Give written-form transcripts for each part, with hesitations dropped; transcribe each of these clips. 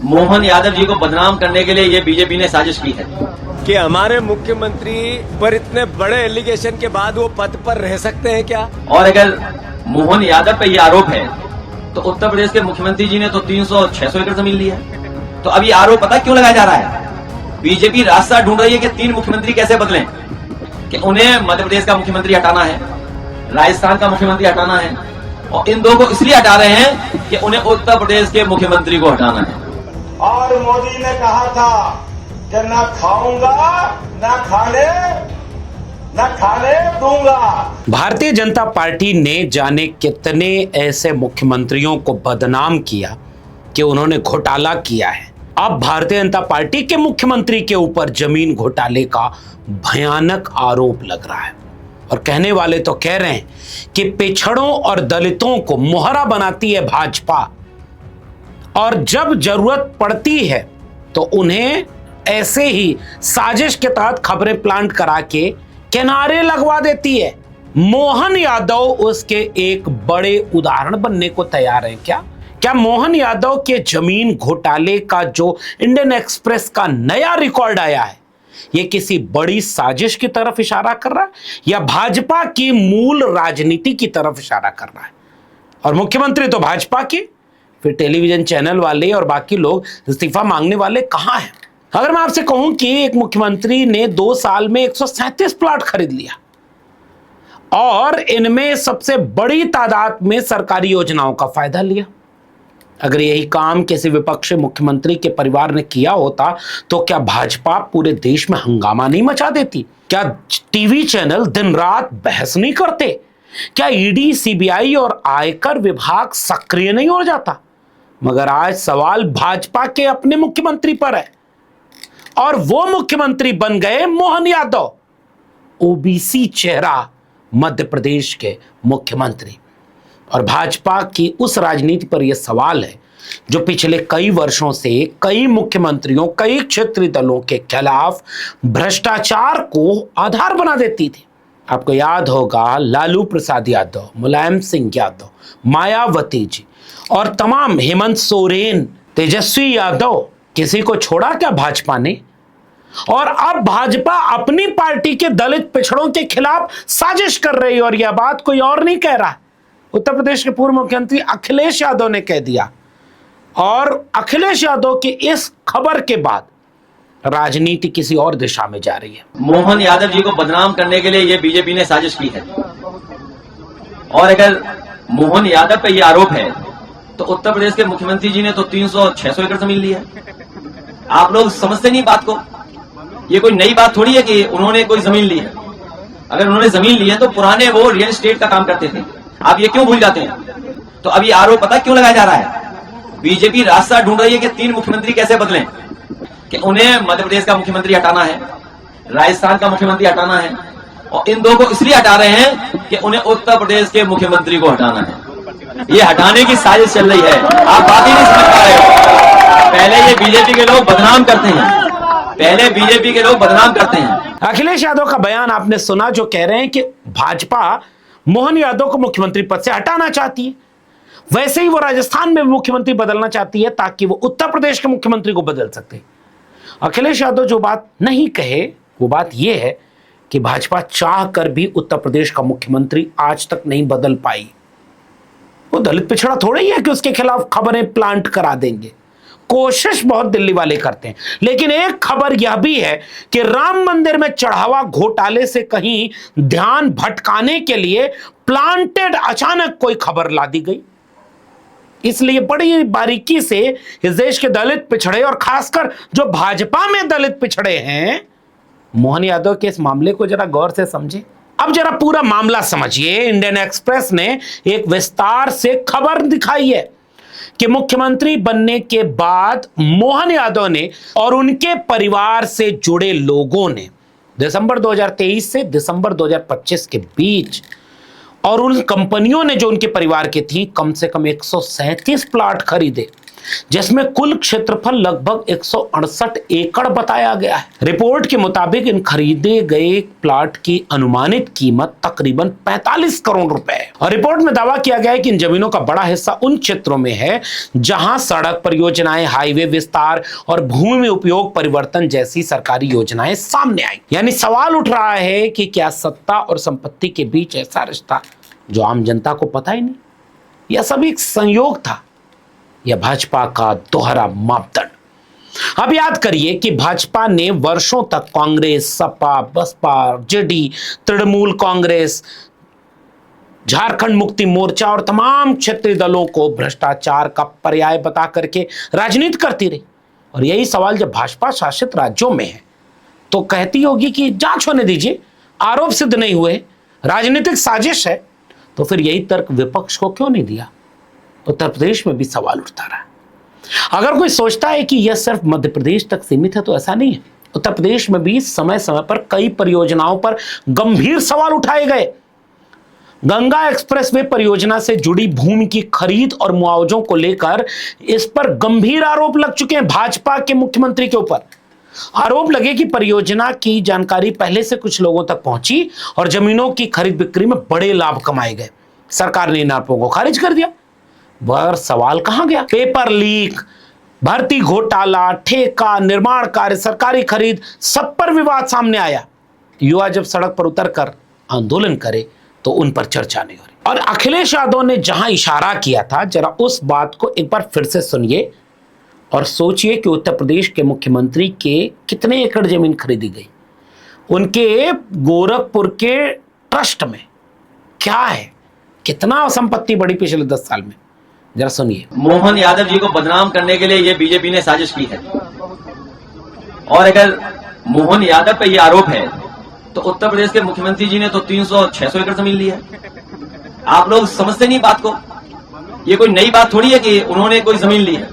मोहन यादव जी को बदनाम करने के लिए ये बीजेपी ने साजिश की है कि हमारे मुख्यमंत्री पर इतने बड़े एलिगेशन के बाद वो पद पर रह सकते हैं क्या? और अगर मोहन यादव पे ये आरोप है तो उत्तर प्रदेश के मुख्यमंत्री जी ने तो 300-600 एकड़ जमीन ली है। तो अब ये आरोप पता क्यों लगाया जा रहा है? बीजेपी रास्ता ढूंढ रही है कि 3 मुख्यमंत्री कैसे बदलें, कि उन्हें मध्य प्रदेश का मुख्यमंत्री हटाना है, राजस्थान का मुख्यमंत्री हटाना है, और इन दो को इसलिए हटा रहे हैं कि उन्हें उत्तर प्रदेश के मुख्यमंत्री को हटाना है। और मोदी ने कहा था कि न खाऊंगा न खाने दूंगा। भारतीय जनता पार्टी ने जाने कितने ऐसे मुख्यमंत्रियों को बदनाम किया कि उन्होंने घोटाला किया है। अब भारतीय जनता पार्टी के मुख्यमंत्री के ऊपर जमीन घोटाले का भयानक आरोप लग रहा है, और कहने वाले तो कह रहे हैं कि पिछड़ों और दलितों को मोहरा बनाती है भाजपा, और जब जरूरत पड़ती है तो उन्हें ऐसे ही साजिश के तहत खबरें प्लांट करा के किनारे लगवा देती है। मोहन यादव उसके एक बड़े उदाहरण बनने को तैयार है। क्या मोहन यादव के जमीन घोटाले का जो इंडियन एक्सप्रेस का नया रिकॉर्ड आया है, यह किसी बड़ी साजिश की तरफ इशारा कर रहा है या भाजपा की मूल राजनीति की तरफ इशारा कर रहा है? और मुख्यमंत्री तो भाजपा की, फिर टेलीविजन चैनल वाले और बाकी लोग इस्तीफा मांगने वाले कहां हैं? अगर मैं आपसे कहूं कि एक मुख्यमंत्री ने 2 साल में 137 प्लॉट खरीद लिया और इनमें सबसे बड़ी तादाद में सरकारी योजनाओं का फायदा लिया, अगर यही काम किसी विपक्षी मुख्यमंत्री के परिवार ने किया होता तो क्या भाजपा पूरे देश में हंगामा नहीं मचा देती? क्या टीवी चैनल दिन रात बहस नहीं करते? क्या ईडी, सीबीआई और आयकर विभाग सक्रिय नहीं हो जाता? मगर आज सवाल भाजपा के अपने मुख्यमंत्री पर है, और वो मुख्यमंत्री बन गए मोहन यादव, ओबीसी चेहरा मध्य प्रदेश के मुख्यमंत्री। और भाजपा की उस राजनीति पर यह सवाल है जो पिछले कई वर्षों से कई मुख्यमंत्रियों, कई क्षेत्रीय दलों के खिलाफ भ्रष्टाचार को आधार बना देती थी। आपको याद होगा लालू प्रसाद यादव, मुलायम सिंह यादव, मायावती जी और तमाम, हेमंत सोरेन, तेजस्वी यादव, किसी को छोड़ा क्या भाजपा ने? और अब भाजपा अपनी पार्टी के दलित पिछड़ों के खिलाफ साजिश कर रही है, और यह बात कोई और नहीं कह रहा, उत्तर प्रदेश के पूर्व मुख्यमंत्री अखिलेश यादव ने कह दिया। और अखिलेश यादव की इस खबर के बाद राजनीति किसी और दिशा में जा रही है। मोहन यादव जी को बदनाम करने के लिए ये बीजेपी ने साजिश की है, और अगर मोहन यादव पे ये आरोप है तो उत्तर प्रदेश के मुख्यमंत्री जी ने तो 300-600 एकड़ जमीन ली है। आप लोग समझते नहीं बात को। ये कोई नई बात थोड़ी है कि उन्होंने कोई जमीन ली है। अगर उन्होंने जमीन ली है तो पुराने वो रियल एस्टेट का काम करते थे। आप ये क्यों भूल जाते हैं? तो अब ये आरोप पता क्यों लगाया जा रहा है? बीजेपी रास्ता ढूंढ रही है कि 3 मुख्यमंत्री कैसे बदलें, कि उन्हें मध्य प्रदेश का मुख्यमंत्री हटाना है, राजस्थान का मुख्यमंत्री हटाना है, और इन दो को इसलिए हटा रहे हैं कि उन्हें उत्तर प्रदेश के मुख्यमंत्री को हटाना है। ये हटाने की साजिश चल रही है। आप बात ही नहीं समझ पा रहे हो। पहले ये बीजेपी के लोग बदनाम करते हैं, अखिलेश यादव का बयान आपने सुना, जो कह रहे हैं कि भाजपा मोहन यादव को मुख्यमंत्री पद से हटाना चाहती है। वैसे ही वो राजस्थान में मुख्यमंत्री बदलना चाहती है ताकि वो उत्तर प्रदेश के मुख्यमंत्री को बदल सकते। अखिलेश यादव जो बात नहीं कहे वो बात यह है कि भाजपा चाह कर भी उत्तर प्रदेश का मुख्यमंत्री आज तक नहीं बदल पाई। वो दलित पिछड़ा थोड़ा ही है कि उसके खिलाफ खबरें प्लांट करा देंगे। कोशिश बहुत दिल्ली वाले करते हैं, लेकिन एक खबर यह भी है कि राम मंदिर में चढ़ावा घोटाले से कहीं ध्यान भटकाने के लिए प्लांटेड अचानक कोई खबर ला दी गई। इसलिए बड़ी बारीकी से इस देश के दलित पिछड़े और खासकर जो भाजपा में दलित पिछड़े हैं, मोहन यादव के इस मामले को जरा गौर से समझे। अब जरा पूरा मामला समझिए। इंडियन एक्सप्रेस ने एक विस्तार से खबर दिखाई है कि मुख्यमंत्री बनने के बाद मोहन यादव ने और उनके परिवार से जुड़े लोगों ने दिसंबर 2023 से दिसंबर 2025 के बीच, और उन कंपनियों ने जो उनके परिवार की थी, कम से कम 137 प्लॉट खरीदे। जिसमें कुल क्षेत्रफल लगभग 168 एकड़ बताया गया है। रिपोर्ट के मुताबिक इन खरीदे गए प्लाट की अनुमानित कीमत तकरीबन 45 करोड़ रुपए है। और रिपोर्ट में दावा किया गया है कि इन जमीनों का बड़ा हिस्सा उन क्षेत्रों में है जहां सड़क परियोजनाएं, हाईवे विस्तार और भूमि उपयोग परिवर्तन जैसी सरकारी योजनाएं सामने आई। यानी सवाल उठ रहा है कि क्या सत्ता और संपत्ति के बीच ऐसा रिश्ता जो आम जनता को पता ही नहीं, यह सब एक संयोग था, यह भाजपा का दोहरा मापदंड। अब याद करिए कि भाजपा ने वर्षों तक कांग्रेस, सपा, बसपा, जेडी, तृणमूल कांग्रेस, झारखंड मुक्ति मोर्चा और तमाम क्षेत्रीय दलों को भ्रष्टाचार का पर्याय बता करके राजनीति करती रही। और यही सवाल जब भाजपा शासित राज्यों में है तो कहती होगी कि जांच होने दीजिए, आरोप सिद्ध नहीं हुए, राजनीतिक साजिश है। तो फिर यही तर्क विपक्ष को क्यों नहीं दिया? उत्तर प्रदेश में भी सवाल उठता रहा। अगर कोई सोचता है कि यह सिर्फ मध्य प्रदेश तक सीमित है तो ऐसा नहीं है। उत्तर प्रदेश में भी समय समय पर कई परियोजनाओं पर गंभीर सवाल उठाए गए। गंगा एक्सप्रेसवे परियोजना से जुड़ी भूमि की खरीद और मुआवजों को लेकर इस पर गंभीर आरोप लग चुके हैं भाजपा के मुख्यमंत्री के ऊपर। आरोप लगे कि परियोजना की जानकारी पहले से कुछ लोगों तक पहुंची और जमीनों की खरीद बिक्री में बड़े लाभ कमाए गए। सरकार ने इन आरोपों को खारिज कर दिया। पर सवाल कहां गया? पेपर लीक, भर्ती घोटाला, ठेका, निर्माण कार्य, सरकारी खरीद, सब पर विवाद सामने आया। युवा जब सड़क पर उतरकर आंदोलन करे तो उन पर चर्चा नहीं हो रही। और अखिलेश यादव ने जहां इशारा किया था, जरा उस बात को एक बार फिर से सुनिए और सोचिए कि उत्तर प्रदेश के मुख्यमंत्री के कितने एकड़ जमीन खरीदी गई। उनके गोरखपुर के ट्रस्ट में क्या है, कितना संपत्ति बढ़ी पिछले 10 साल में, जरा सुनिए। मोहन यादव जी को बदनाम करने के लिए ये बीजेपी ने साजिश की है। और अगर मोहन यादव पे ये आरोप है तो उत्तर प्रदेश के मुख्यमंत्री जी ने तो 300-600 एकड़ जमीन ली है। आप लोग समझते नहीं बात को। ये कोई नई बात थोड़ी है कि उन्होंने कोई जमीन ली है।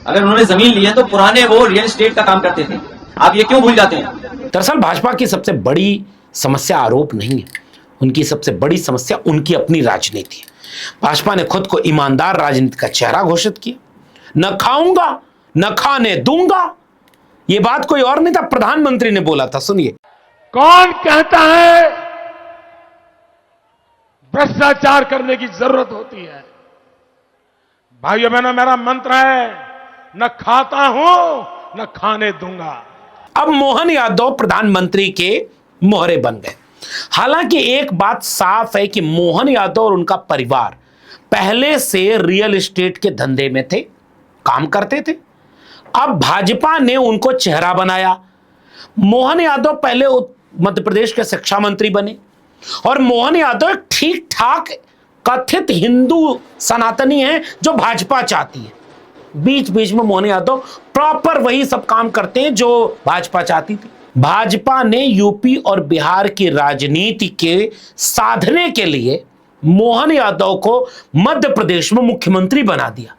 अगर उन्होंने जमीन ली है तो पुराने वो रियल एस्टेट का काम करते थे। आप ये क्यों भूल जाते हैं? दरअसल भाजपा की सबसे बड़ी समस्या आरोप नहीं है, उनकी सबसे बड़ी समस्या उनकी अपनी राजनीति है। भाजपा ने खुद को ईमानदार राजनीति का चेहरा घोषित किया। न खाऊंगा न खाने दूंगा, यह बात कोई और नहीं था, प्रधानमंत्री ने बोला था। सुनिए। कौन कहता है भ्रष्टाचार करने की जरूरत होती है? भाइयों बहनों, मेरा मंत्र है, न खाता हूं न खाने दूंगा। अब मोहन यादव प्रधानमंत्री के मोहरे बन गए। हालांकि एक बात साफ है कि मोहन यादव और उनका परिवार पहले से रियल एस्टेट के धंधे में थे, काम करते थे। अब भाजपा ने उनको चेहरा बनाया। मोहन यादव पहले मध्य प्रदेश के शिक्षा मंत्री बने और मोहन यादव ठीक ठाक कथित हिंदू सनातनी हैं जो भाजपा चाहती है। बीच बीच में मोहन यादव प्रॉपर वही सब काम करते हैं जो भाजपा चाहती थी। भाजपा ने यूपी और बिहार की राजनीति के साधने के लिए मोहन यादव को मध्य प्रदेश में मुख्यमंत्री बना दिया।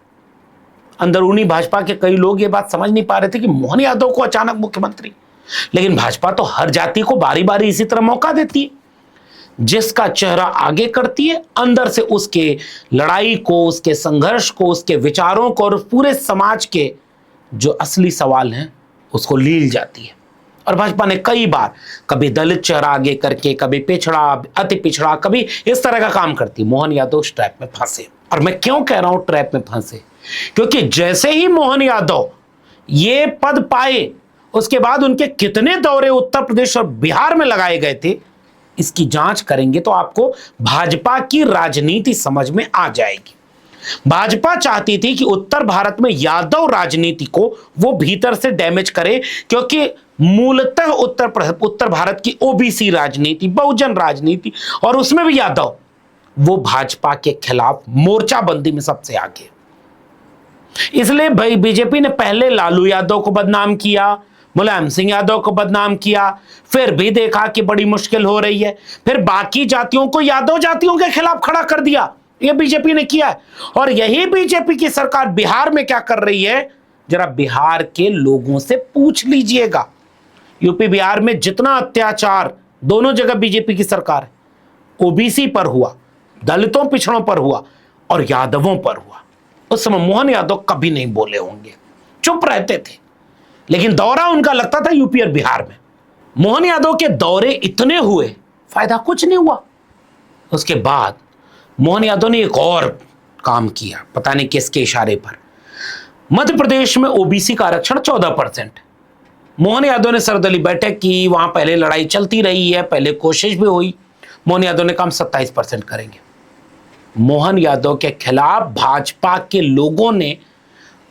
अंदरूनी भाजपा के कई लोग ये बात समझ नहीं पा रहे थे कि मोहन यादव को अचानक मुख्यमंत्री, लेकिन भाजपा तो हर जाति को बारी बारी इसी तरह मौका देती है। जिसका चेहरा आगे करती है, अंदर से उसके लड़ाई को, उसके संघर्ष को, उसके विचारों को और पूरे समाज के जो असली सवाल हैं उसको लील जाती है। और भाजपा ने कई बार कभी दलित चेहरा आगे करके, कभी पिछड़ा, अति पिछड़ा, कभी इस तरह का काम करती। मोहन यादव उस ट्रैप में फंसे। और मैं क्यों कह रहा हूं ट्रैप में फंसे? क्योंकि जैसे ही मोहन यादव ये पद पाए, उसके बाद उनके कितने दौरे उत्तर प्रदेश और बिहार में लगाए गए थे, इसकी जांच करेंगे तो आपको भाजपा की राजनीति समझ में आ जाएगी। भाजपा चाहती थी कि उत्तर भारत में यादव राजनीति को वो भीतर से डैमेज करे, क्योंकि मूलतः उत्तर भारत की ओबीसी राजनीति, बहुजन राजनीति और उसमें भी यादव, वो भाजपा के खिलाफ मोर्चाबंदी में सबसे आगे। इसलिए भाई बीजेपी ने पहले लालू यादव को बदनाम किया, मुलायम सिंह यादव को बदनाम किया, फिर भी देखा कि बड़ी मुश्किल हो रही है, फिर बाकी जातियों को यादव जातियों के खिलाफ खड़ा कर दिया। यह बीजेपी ने किया। और यही बीजेपी की सरकार बिहार में क्या कर रही है, जरा बिहार के लोगों से पूछ लीजिएगा। यूपी बिहार में जितना अत्याचार दोनों जगह बीजेपी की सरकार है, ओबीसी पर हुआ, दलितों पिछड़ों पर हुआ और यादवों पर हुआ। उस समय मोहन यादव कभी नहीं बोले होंगे, चुप रहते थे, लेकिन दौरा उनका लगता था यूपी और बिहार में। मोहन यादव के दौरे इतने हुए, फायदा कुछ नहीं हुआ। उसके बाद मोहन यादव ने एक और काम किया, पता नहीं किसके इशारे पर। मध्य प्रदेश में ओबीसी का आरक्षण 14%। मोहन यादव ने सर्वदलीय बैठक की, वहां पहले लड़ाई चलती रही है, पहले कोशिश भी हुई। मोहन यादव ने कहा 27% करेंगे। मोहन यादव के खिलाफ भाजपा के लोगों ने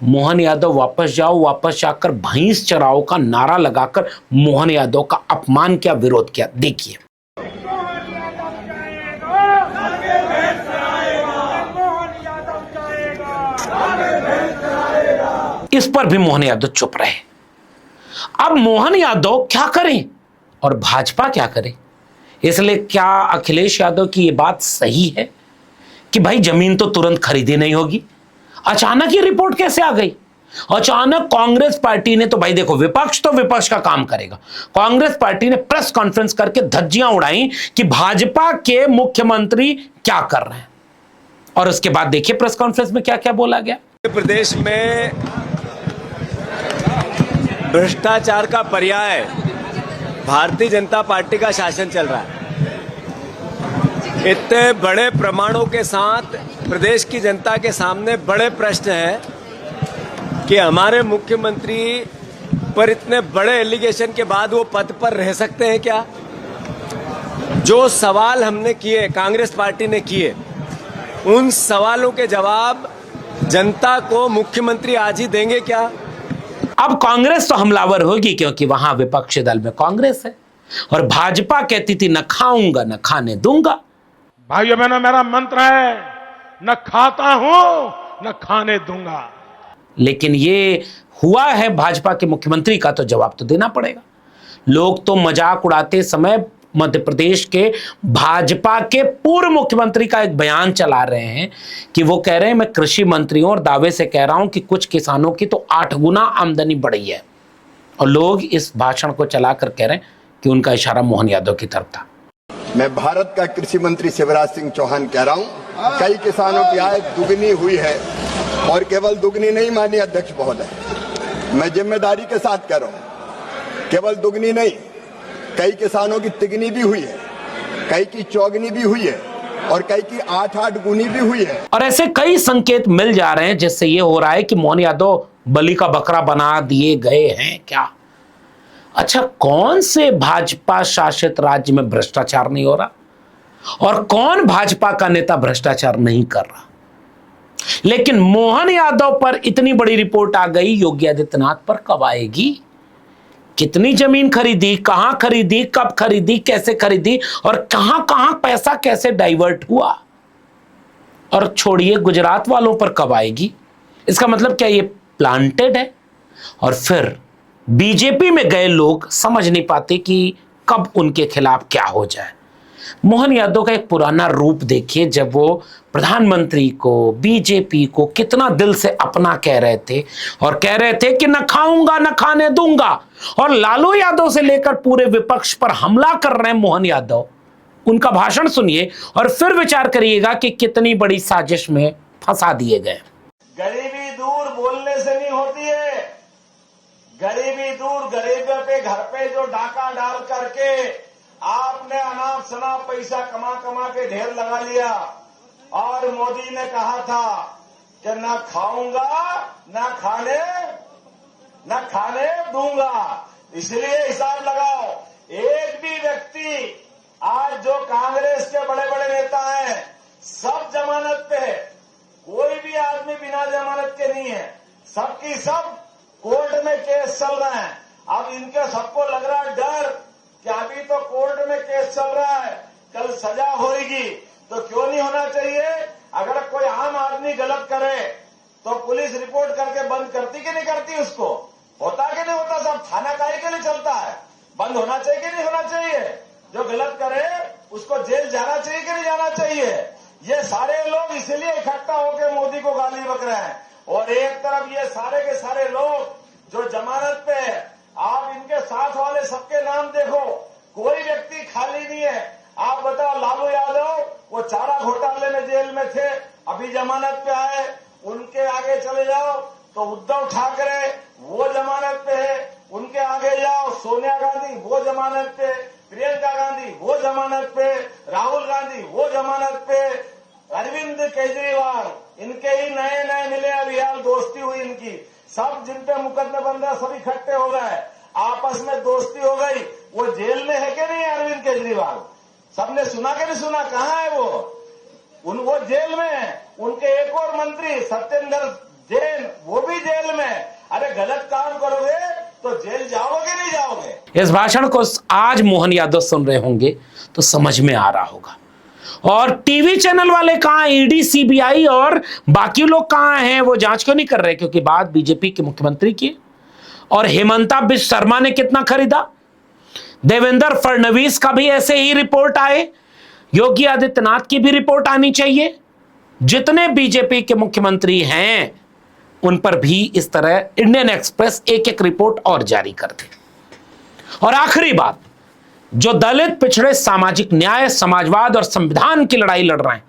मोहन यादव वापस जाओ, वापस जाकर भैंस चराओ का नारा लगाकर मोहन यादव का अपमान किया, विरोध किया। देखिए, इस पर भी मोहन यादव चुप रहे। अब मोहन यादव क्या करें और भाजपा क्या करे? इसलिए क्या अखिलेश यादव की यह बात सही है कि भाई जमीन तो तुरंत खरीदी नहीं होगी? अचानक ये रिपोर्ट कैसे आ गई? अचानक कांग्रेस पार्टी ने, तो भाई देखो, विपक्ष तो विपक्ष का काम करेगा। कांग्रेस पार्टी ने प्रेस कॉन्फ्रेंस करके धज्जियां उड़ाई कि भाजपा के मुख्यमंत्री क्या कर रहे हैं, और उसके बाद देखिए प्रेस कॉन्फ्रेंस में क्या क्या बोला गया। प्रदेश में भ्रष्टाचार का पर्याय भारतीय जनता पार्टी का शासन चल रहा है। इतने बड़े प्रमाणों के साथ प्रदेश की जनता के सामने बड़े प्रश्न हैं कि हमारे मुख्यमंत्री पर इतने बड़े एलिगेशन के बाद वो पद पर रह सकते हैं क्या? जो सवाल हमने किए, कांग्रेस पार्टी ने किए, उन सवालों के जवाब जनता को मुख्यमंत्री आज ही देंगे क्या? अब कांग्रेस तो हमलावर होगी, क्योंकि वहां विपक्षी दल में कांग्रेस है, और भाजपा कहती थी न खाऊंगा न खाने दूंगा। भाइयों बहनों, मेरा मंत्र है, न खाता हूं न खाने दूंगा। लेकिन ये हुआ है भाजपा के मुख्यमंत्री का, तो जवाब तो देना पड़ेगा। लोग तो मजाक उड़ाते समय मध्य प्रदेश के भाजपा के पूर्व मुख्यमंत्री का एक बयान चला रहे हैं कि वो कह रहे हैं, मैं कृषि मंत्री हूं और दावे से कह रहा हूं कि कुछ किसानों की तो 8 गुना आमदनी बढ़ी है। और लोग इस भाषण को चलाकर कह रहे हैं कि उनका इशारा मोहन यादव की तरफ था। मैं भारत का कृषि मंत्री शिवराज सिंह चौहान कह रहा हूं, कई किसानों की आय दुगनी हुई है, और केवल दुगनी नहीं माननीय अध्यक्ष महोदय, मैं जिम्मेदारी के साथ कह रहा हूं, केवल दुगनी नहीं, कई किसानों की तिगनी भी हुई है, कई की चौगनी भी हुई है, और कई की 8-8 गुनी भी हुई है। और ऐसे कई संकेत मिल जा रहे हैं जिससे ये हो रहा है कि मोहन यादव बलि का बकरा बना दिए गए हैं क्या? अच्छा, कौन से भाजपा शासित राज्य में भ्रष्टाचार नहीं हो रहा, और कौन भाजपा का नेता भ्रष्टाचार नहीं कर रहा? लेकिन मोहन यादव पर इतनी बड़ी रिपोर्ट आ गई, योगी आदित्यनाथ पर कब आएगी? कितनी जमीन खरीदी, कहां खरीदी, कब खरीदी, कैसे खरीदी, और कहां कहां पैसा कैसे डाइवर्ट हुआ? और छोड़िए गुजरात वालों पर कब आएगी? इसका मतलब क्या ये प्लांटेड है? और फिर बीजेपी में गए लोग समझ नहीं पाते कि कब उनके खिलाफ क्या हो जाए। मोहन यादव का एक पुराना रूप देखिए, जब वो प्रधानमंत्री को, बीजेपी को कितना दिल से अपना कह रहे थे, और कह रहे थे कि न खाऊंगा न खाने दूंगा, और लालू यादव से लेकर पूरे विपक्ष पर हमला कर रहे हैं मोहन यादव। उनका भाषण सुनिए और फिर विचार करिएगा कि कितनी बड़ी साजिश में फंसा दिए गए। गरीबी दूर बोलने से नहीं होती है, गरीबी दूर गरीबों पे घर पे जो डाका डाल करके आपने अनाप शनाप पैसा कमा कमा के ढेर लगा लिया, और मोदी ने कहा था कि न खाऊंगा न खाने दूंगा। इसलिए हिसाब लगाओ, एक भी व्यक्ति आज जो कांग्रेस के बड़े बड़े नेता हैं सब जमानत पे है, कोई भी आदमी बिना जमानत के नहीं है, सबकी सब कोर्ट में केस चल रहे हैं। अब इनके सबको लग रहा है डर कि अभी तो कोर्ट में केस चल रहा है, कल सजा होगी, तो क्यों नहीं होना चाहिए? अगर कोई आम आदमी गलत करे तो पुलिस रिपोर्ट करके बंद करती कि नहीं करती? उसको होता कि नहीं होता? सब थाना कार्य के लिए चलता है, बंद होना चाहिए कि नहीं होना चाहिए? जो गलत करे उसको जेल जाना चाहिए कि नहीं जाना चाहिए? ये सारे लोग इसीलिए इकट्ठा होकर मोदी को गाली बक रहे हैं, और एक तरफ ये सारे के सारे लोग जो जमानत पे है, आप इनके साथ वाले सबके नाम देखो, कोई व्यक्ति खाली नहीं है। आप बताओ, लालू यादव वो चारा घोटाले में जेल में थे, अभी जमानत पे आए, उनके आगे चले जाओ तो उद्धव ठाकरे वो जमानत पे है, उनके आगे जाओ सोनिया गांधी वो जमानत पे, प्रियंका गांधी वो जमानत पे, राहुल गांधी वो जमानत पे, अरविंद केजरीवाल इनके ही नए नए मिले, अभी यार दोस्ती हुई इनकी, सब जिन पे मुकदमे बंद है सब इकट्ठे हो गए, आपस में दोस्ती हो गई। वो जेल में है कि नहीं अरविंद केजरीवाल? सबने सुना कि नहीं सुना? कहाँ है वो जेल में है। उनके एक और मंत्री सत्येंद्र जैन वो भी जेल में। अरे गलत काम करोगे तो जेल जाओगे नहीं जाओगे? इस भाषण को आज मोहन यादव सुन रहे होंगे तो समझ में आ रहा होगा। और टीवी चैनल वाले कहां, ईडी सीबीआई और बाकी लोग कहां हैं? वो जांच क्यों नहीं कर रहे? क्योंकि बात बीजेपी के मुख्यमंत्री की। और हेमंता बिश्व शर्मा ने कितना खरीदा, देवेंद्र फडणवीस का भी ऐसे ही रिपोर्ट आए, योगी आदित्यनाथ की भी रिपोर्ट आनी चाहिए। जितने बीजेपी के मुख्यमंत्री हैं उन पर भी इस तरह इंडियन एक्सप्रेस एक एक रिपोर्ट और जारी कर दे। और आखिरी बात, जो दलित, पिछड़े, सामाजिक न्याय, समाजवाद और संविधान की लड़ाई लड़ रहे हैं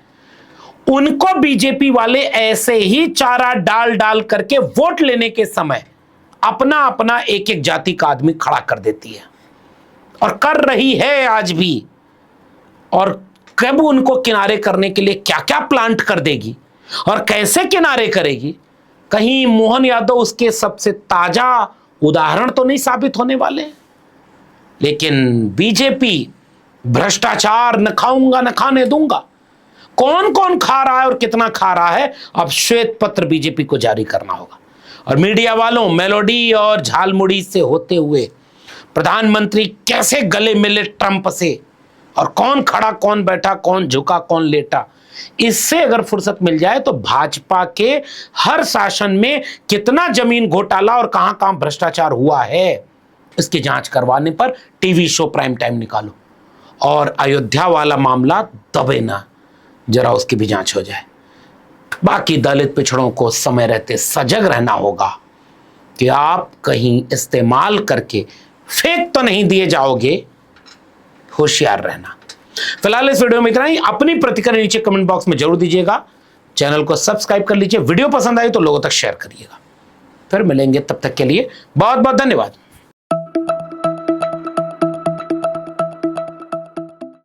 उनको बीजेपी वाले ऐसे ही चारा डाल डाल करके वोट लेने के समय अपना अपना एक एक जाति का आदमी खड़ा कर देती है और कर रही है आज भी। और कब उनको किनारे करने के लिए क्या क्या प्लांट कर देगी और कैसे किनारे करेगी, कहीं मोहन यादव उसके सबसे ताजा उदाहरण तो नहीं साबित होने वाले। लेकिन बीजेपी भ्रष्टाचार न खाऊंगा न खाने दूंगा, कौन कौन खा रहा है और कितना खा रहा है, अब श्वेत पत्र बीजेपी को जारी करना होगा। और मीडिया वालों, मेलोडी और झालमुड़ी से होते हुए प्रधानमंत्री कैसे गले मिले ट्रंप से, और कौन खड़ा कौन बैठा, कौन झुका कौन लेटा, इससे अगर फुर्सत मिल जाए तो भाजपा के हर शासन में कितना जमीन घोटाला और कहां कहां भ्रष्टाचार हुआ है, इसकी जांच करवाने पर टीवी शो प्राइम टाइम निकालो। और अयोध्या वाला मामला दबे ना, जरा उसकी भी जांच हो जाए। बाकी दलित पिछड़ों को समय रहते सजग रहना होगा कि आप कहीं इस्तेमाल करके फेंक तो नहीं दिए जाओगे, होशियार रहना। फिलहाल इस वीडियो में इतना ही। अपनी प्रतिक्रिया नीचे कमेंट बॉक्स में जरूर दीजिएगा। चैनल को सब्सक्राइब कर लीजिए। वीडियो पसंद आई तो लोगों तक शेयर करिएगा। फिर मिलेंगे, तब तक के लिए बहुत बहुत धन्यवाद।